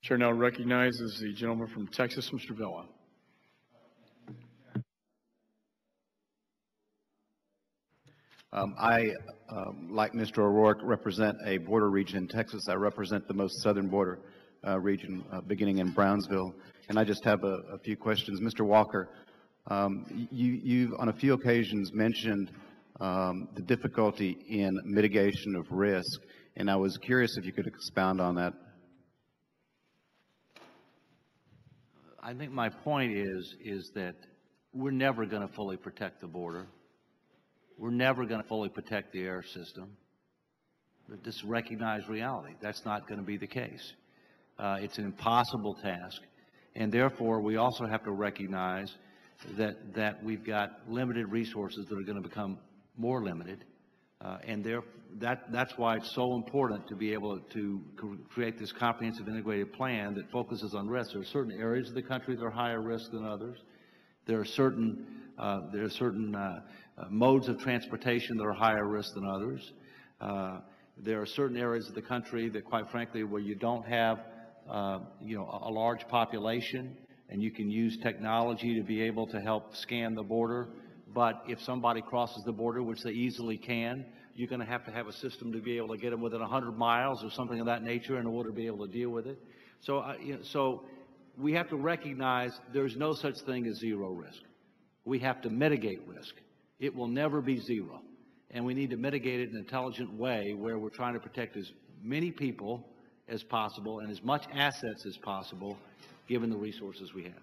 Chair now recognizes the gentleman from Texas, Mr. Villa. Like Mr. O'Rourke, represent a border region in Texas. I represent the most southern border region, beginning in Brownsville. And I just have a few questions. Mr. Walker, you've on a few occasions mentioned the difficulty in mitigation of risk, and I was curious if you could expound on that. I think my point is that we're never going to fully protect the border. We're never going to fully protect the air system. Just recognize reality. That's not going to be the case. It's an impossible task, and therefore we also have to recognize that we've got limited resources that are going to become more limited, and that's why it's so important to be able to create this comprehensive integrated plan that focuses on risk. There are certain areas of the country that are higher risk than others. There are certain modes of transportation that are higher risk than others. There are certain areas of the country that, quite frankly, where you don't have a large population, and you can use technology to be able to help scan the border. But if somebody crosses the border, which they easily can, you're going to have a system to be able to get them within 100 miles or something of that nature in order to be able to deal with it. So we have to recognize there's no such thing as zero risk. We have to mitigate risk. It will never be zero. And we need to mitigate it in an intelligent way where we're trying to protect as many people as possible and as much assets as possible given the resources we have.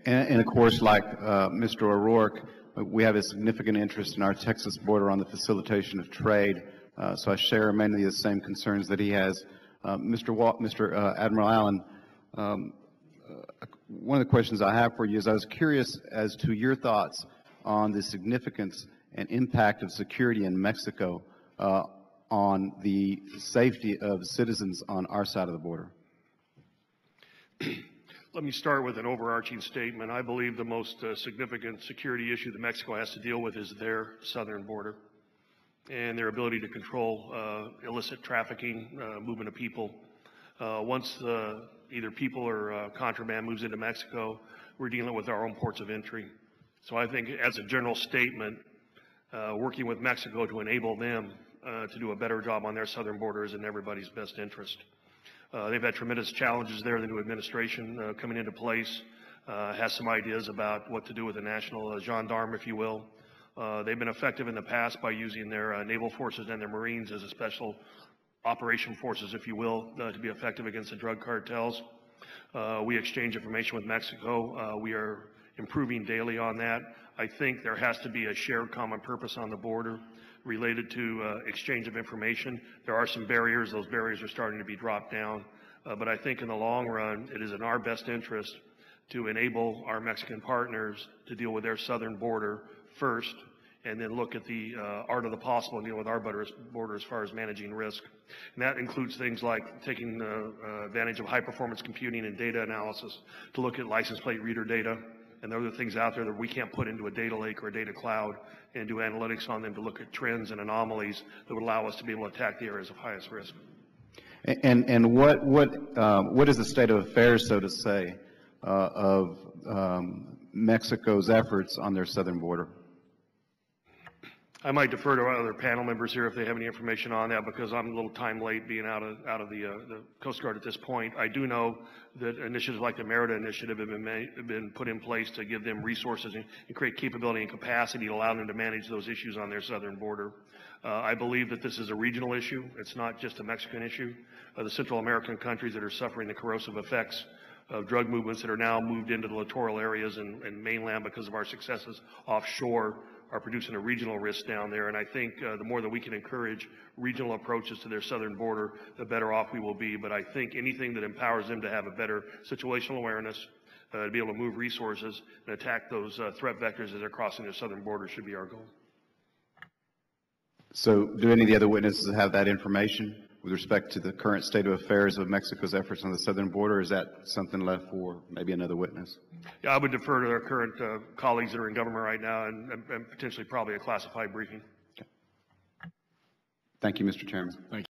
And of course, like Mr. O'Rourke, we have a significant interest in our Texas border on the facilitation of trade. So I share many of the same concerns that he has. Mr. Admiral Allen, one of the questions I have for you is I was curious as to your thoughts on the significance and impact of security in Mexico on the safety of citizens on our side of the border. Let me start with an overarching statement. I believe the most significant security issue that Mexico has to deal with is their southern border and their ability to control illicit trafficking, movement of people. Once either people or contraband moves into Mexico, we're dealing with our own ports of entry. So I think as a general statement, working with Mexico to enable them to do a better job on their southern border is in everybody's best interest. They've had tremendous challenges there. The new administration coming into place has some ideas about what to do with the national gendarme, if you will. They've been effective in the past by using their naval forces and their Marines as a special operation forces, if you will, to be effective against the drug cartels. We exchange information with Mexico. We are improving daily on that. I think there has to be a shared common purpose on the border related to exchange of information. There are some barriers. Those barriers are starting to be dropped down. But I think in the long run, it is in our best interest to enable our Mexican partners to deal with their southern border first, and then look at the art of the possible and deal with our border as far as managing risk. And that includes things like taking advantage of high-performance computing and data analysis to look at license plate reader data and other things out there that we can't put into a data lake or a data cloud and do analytics on them to look at trends and anomalies that would allow us to be able to attack the areas of highest risk. And what is the state of affairs, so to say, of Mexico's efforts on their southern border? I might defer to our other panel members here if they have any information on that, because I'm a little time late being out of the Coast Guard at this point. I do know that initiatives like the Merida Initiative have been put in place to give them resources and create capability and capacity to allow them to manage those issues on their southern border. I believe that this is a regional issue. It's not just a Mexican issue. The Central American countries that are suffering the corrosive effects of drug movements that are now moved into the littoral areas and mainland because of our successes offshore are producing a regional risk down there. And I think the more that we can encourage regional approaches to their southern border, the better off we will be. But I think anything that empowers them to have a better situational awareness, to be able to move resources and attack those threat vectors as they're crossing their southern border should be our goal. So do any of the other witnesses have that information with respect to the current state of affairs of Mexico's efforts on the southern border? Or is that something left for maybe another witness? Yeah, I would defer to our current colleagues that are in government right now and potentially probably a classified briefing. Okay. Thank you, Mr. Chairman. Thank you.